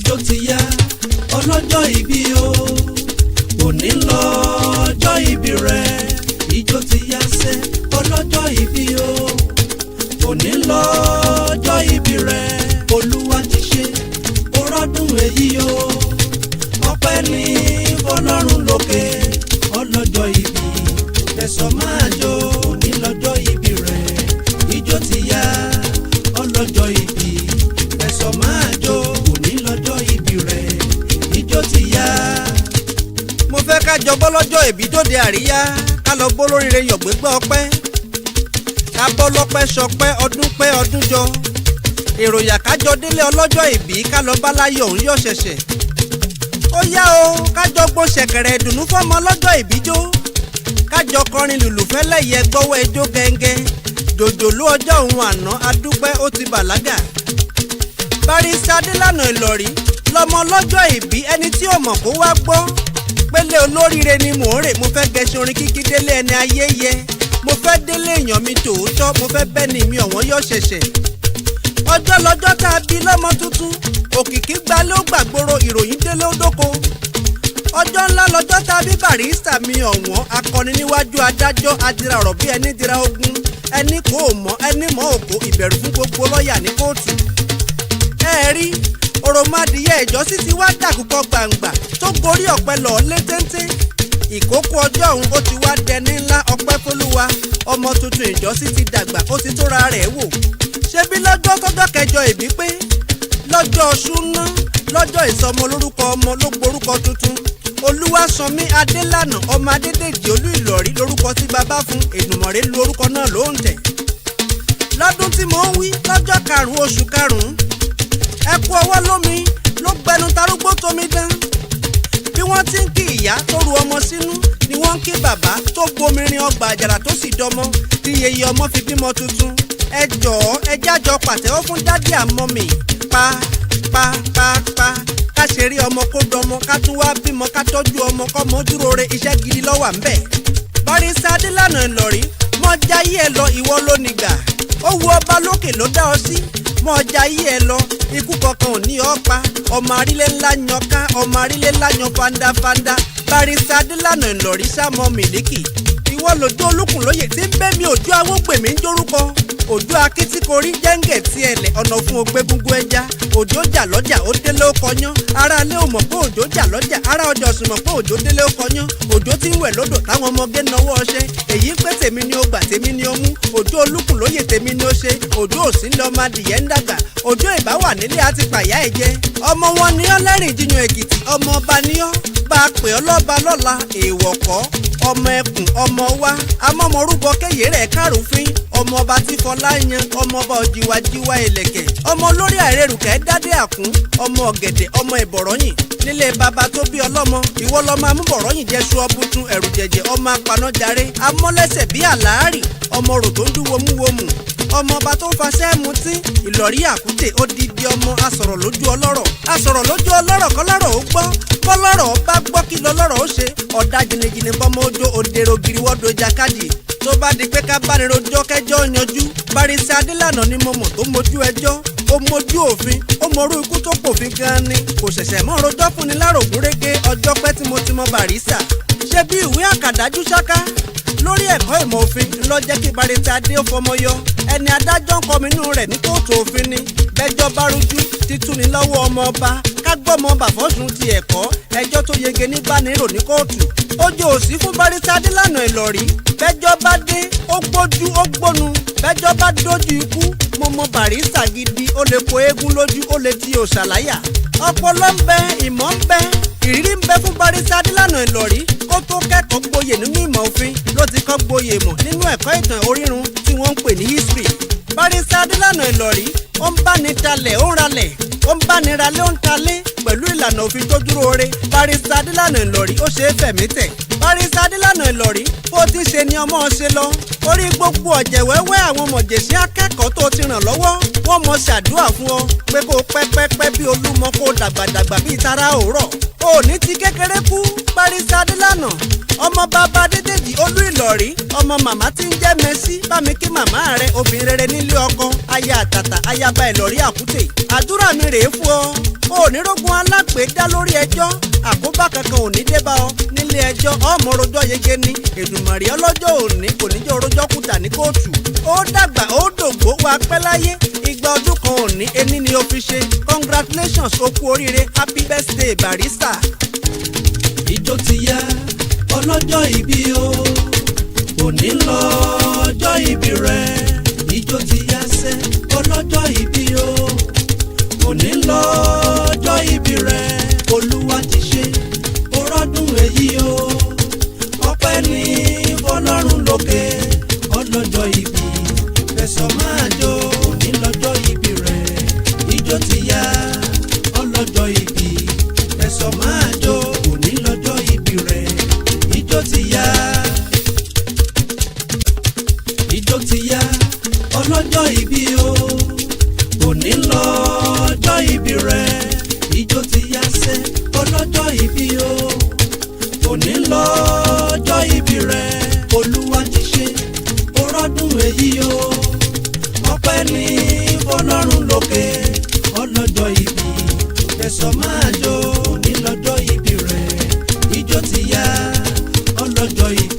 ijó ti yá ọlọ́jọ́ ìbí o òní lọ́jọ́ ìbí rẹ ijó ti yá sẹ́ ọlọ́jọ́ ìbí o òní lọ́jọ́ ìbí rẹ olúwa ti ṣe ọrọ́dún èyí o ọpẹ́ ní fọlọ́run lókè ọlọ́jọ́ ìbí ẹ̀sọ́ máa jó òní lọ́jọ́ ìbí rẹ ijó ti yá ọlọ́jọ́ ìbí ẹ̀sọ́ máa jó òní lọ́jọ́ ìbí rẹ ijó ti yá. mo fẹ́ ká jọ bọ́ lọ́jọ́ ìbí dòde àríyá ká lọ bó lóríire yọ̀gbẹ́gbẹ́ ọpẹ́ ká bọ́ lọ́pẹ́ sọpẹ́ ọdún jọ èròyà kájọ délé ọlọ́jọ́ ìbí ká lọ bá láyọ̀ òun yọ̀ ṣẹ̀ṣẹ̀ ó yá o kájọ gbọ́ ṣẹ̀kẹ̀rẹ̀ ìdùnnú fọ́mọ ọlọ́jọ́ ìbí jó kájọ kọrin lùlù fẹ́lẹ́ yẹ gbọ́wọ́ ẹjọ́ gẹ́ngẹ́ jòjòlú ọjọ́ òun àná adúpẹ́ ó ti bàlágà. Barrister Adélànà Ìlọ̀rí lọmọ ọlọ́jọ́ ìbí ẹni tí ò mọ̀ kó wá gbọ́ pélé olóríire ni mò ń rè mo fẹ́ gẹṣin orin kíkí délé ẹni ayé yẹ mo fẹ́ délé èèyàn mi tòótọ́ mo fẹ́ bẹ́ni mi ọ̀wọ́n yọ̀ ṣẹ̀ṣẹ̀ ọjọ́ lọ́jọ́ tá a bí lọ́mọ tuntun òkìkí gbalé ó gbàgbóró ìròyìn délé ó dóko ọjọ́ ńlá lọ́jọ́ tá a bí Barrister mi ọ̀wọ́n akọni níwájú adájọ́ adira ọ̀rọ̀ bí ẹni dira ogun ẹni kò mọ̀ ẹni mọ̀ òkò ìbẹ̀rù fún gbogbo lọ́ọ̀yà ní kóòtù ẹ rí òròmọdìyẹ ìjọsí ti wá dàkúkọ gbàǹgbà tó gorí ọ̀pẹ lọ lé téńté ìkókó ọjọ́ òun ó ti wá dẹni ńlá ọpẹ́ fólúwa ọmọ tuntun ìjọsí ti dàgbà ó ti tóra rẹ̀ wò ṣebí lọ́jọ́ tọ́jọ́ kẹjọ ìbí pé lọ́jọ́ ṣúná lọ́jọ́ ìsọmọ lórúkọ ọmọ ló gborúkọ tuntun Olúwaṣọ̀mí Adélànà ọmọ Adédèjì Olú Ìlọ̀rí lórúkọ tí bàbá fún Èdùmàrè lu orúkọ náà ló ń tẹ̀ lọ́dún tí mò ń wí lọ́jọ́ karùn-ún oṣù karùn-ún ẹkú ọwọ́ lómi ló gbẹnu tarúgbó tómi dán bí wọ́n ti ń kí ìyá tó ru ọmọ sínú ni wọ́n ń kí bàbá tó gbomirin ọgbà àjàrà tó sì dọmọ tí yeye ọmọ fi bímọ tuntun ẹ jọ̀ọ́ ẹ jájọ pàtẹ́wọ́ fún dádì àmọ́ mi pa ká ṣe rí ọmọ kó dọmọ ká tún wá bímọ ká tọ́jú ọmọ kọ́mọ dúró re iṣẹ́ gidi lọ́wọ́ ńbẹ̀. Barrister Adélànà Ìlọ̀rí mọ jayé ẹ lọ ìwọ ló nígbà ó wu ọba lókè ló dá ọ sí mọ jayé ẹ lọ ikú kankan ò ní ọ pa ọmọ arílé ńlá yan ká ọmọ arílé ńlá yan fandafanda Barrister Adélànà Ìlọ̀rí sámọ mílíkì ìwọ lójú olúkùn lóye tí ń bẹ́ mi òjò awógbèmí ń jórúkọ òjò akítíkorí jẹ́ǹgẹ̀ tí ẹlẹ̀ ọ̀nà fún ogbégúngún ẹja òjò jà lọ́jà ó délé ó kọyán ará ilé ò mọ̀ pé òjò jà lọ́jà ará ọjà ọ̀sùn mọ̀ pé òjò délé ó kọyán òjò tí ń wẹ̀ lódò táwọn ọmọge náwó ọṣẹ èyí pé tèmi ni ó gbà tèmi ni ó mú òjò olúkùn lóye tèmi ni ó ṣe òjò òsì ń lọ ọmọ adìyẹ ń dàgbà òjò ìbá wà nílé àti pàyà ẹ̀ jẹ ọmọ wọn ni ọ́ lẹ́rìn jiyàn Èkìtì ọmọ ọba ni ọ́ bá a pè ọ́ lọ́ba lọ́la èèwọ̀ kọ́ ọmọ ẹkùn ọmọ wa amọ́mọrúbọ kéye rẹ̀ kárùfín ọmọ ọba tí fọlá yan ọmọ ọba òjìwàjìwà ìlẹ̀kẹ̀ ọmọ olórí àìrèrùkẹ́ dádé àkún ọmọ ọ̀gẹ̀dẹ̀ ọmọ ìbọ̀rọ̀yìn nílé bàbá tó bí ọlọ́mọ ìwọ lọ́mọ amúbọ̀rọ̀yìn jẹ́ ṣú ọbùtún ẹ̀rù jẹ̀jẹ̀ ọmọ apanájaré amọ́lẹ́sẹ̀ bí àlàárì ọmọ rò tó ń dún womúwomù ọmọ ọba tó ń faṣẹ́ mutí Ìlọ̀rí àkútè ó di bí ọmọ asọ̀rọ̀ lójú ọlọ́rọ̀ kọ́lọ́rọ̀ ó gbọ́ bọ́lọ́rọ̀ bá gbọ́ kí lọ́lọ́rọ̀ ó ṣe ọ̀dà jìnnìjìnnì bọ́mọ ojú òdèrò gíríwọ́dọ̀ jákàdì tó bá di pé ká bá ní rojọ́ kẹjọ́ yanjú Barrister Adélànà ni mo mọ̀ tó mojú ẹjọ́ ó mojú òfin ó mọrú ikú tó pòfin gan ni kò ṣẹ̀ṣẹ̀ mọ́ rojọ́ fún ni lárògùn rége ọjọ́ pẹ́ tí mo ti mọ Barrister ṣé bí ìwé àkàdájú ṣáká lórí ẹ̀kọ́ ìmọ̀ òfin ló jẹ́ kí Barrister Adé ó fọmọ yọ ẹni adájọ́ ń kọminú rẹ̀ ní kóòtù òfin ni bẹ́jọ́ bá rújú títúni lọ́wọ́ ọmọ ọba ká gbọ́mọ bàfọ́sùn ti ẹ̀kọ́ ẹjọ́ tó yege ní bánirò ní kóòtù ojú òsì fún Barrister Adélànà Ìlọ̀rí bẹ́jọ́ bá dé ó gbójú ó gbónu bẹ́jọ́ bá dójú ikú mo mọ Barrister gidi ó lè po eégún lójú ó lè ti òṣàláyà ọpọlọ ń bẹ ìmọ̀ ń bẹ ìrírí ń bẹ fún Barrister Adélànà Ìlọ̀rí kó tó kẹ́kọ̀ọ́ gboyè nínú ìmọ̀ òfin ló ti kọ́ gboyè mọ̀ nínú ẹ̀kọ́ ìtàn orírun tí wọ́n ń pè ní history Barrister Adélànà Ìlọ̀rí ó ń bá ní talẹ̀ ó ń ralẹ̀ ó ń bá ní ralẹ̀ ó ń talẹ̀ pẹ̀lú ìlànà òfin tó dúró re Barrister Adélànà Ìlọ̀rí ó ṣe é fẹ̀mí tẹ̀ Barrister Adélànà Ìlọ̀rí bó ti ṣe ni ọmọ ṣe lọ orí gbogbo ọ̀jẹ̀ wẹ́wẹ́ àwọn mọ̀jẹ̀sí akẹ́kọ̀ọ́ tó ti ràn lọ́wọ́ wọ́n mọ̀ ṣàdúrà fún ọ pé kó pẹ́pẹ́pẹ́ bí Olúmọ kó dàgbàdàgbà bíi tara òórọ̀ òní ti kékeré kú Barrister Adélànà ọmọ bàbá Adédèjì Olú Ìlọ̀rí ọmọ màmá tí ń jẹ́ Mẹ́sí bámi kí màmá rẹ obìnrin rere nílé ọkọ aya àtàtà ayaba Ìlọ̀rí àkútè àdúrà mi rèé fún ọ onírógun alápèédá lórí ẹjọ́ àkóbá kankan ò ní dé bá ọ nílé ẹjọ́ ọmọ rojọ́ yege ni Èdùmàrè ọlọ́jọ́ òní kò ní jẹ́ orojọ́ kùtà ní kóòtù ó dàgbà ó dògbó wa pẹ́ láyé igba ọdún kan òní ení ni ó fi ṣe congratulations ó kú oríire happy birthday Barrister. Ijó ti yá ọlọ́jọ́ ìbí o òní lọ́jọ́ ìbí rẹ̀ ijó ti yá sẹ́ ọlọ́jọ́ ìbí o òní lọ́jọ́ ìbí rẹ̀ Olúwa ti ṣe ọrọ́dún èyí o ọpẹ́ ní fọ́lọ́run lókè ọlọ́jọ́ ìbí fẹsọ̀ máa jó òní lọ́jọ́ ìbí rẹ̀ ijó ti yá ọlọ́jọ́ ìbí fẹsọ̀ máa jó òní lọ́jọ́ ìbí rẹ̀ ijó ti yá ọlọ́jọ́ ìbí o òní lọ́jọ́ ìbí rẹ̀ ijó ti yá sẹ́ ọlọ́jọ́ ìbí o òní lọ́jọ́ ìbí rẹ̀ Olúwa ti ṣe ọrọ́dún èyí o ọpẹ́ ní fọ́lọ́run lókè ọlọ́jọ́ ìbí fẹsọ̀ máa jó òní lọ́jọ́ ìbí rẹ̀ ijó ti yá ọlọ́jọ́ ìbí.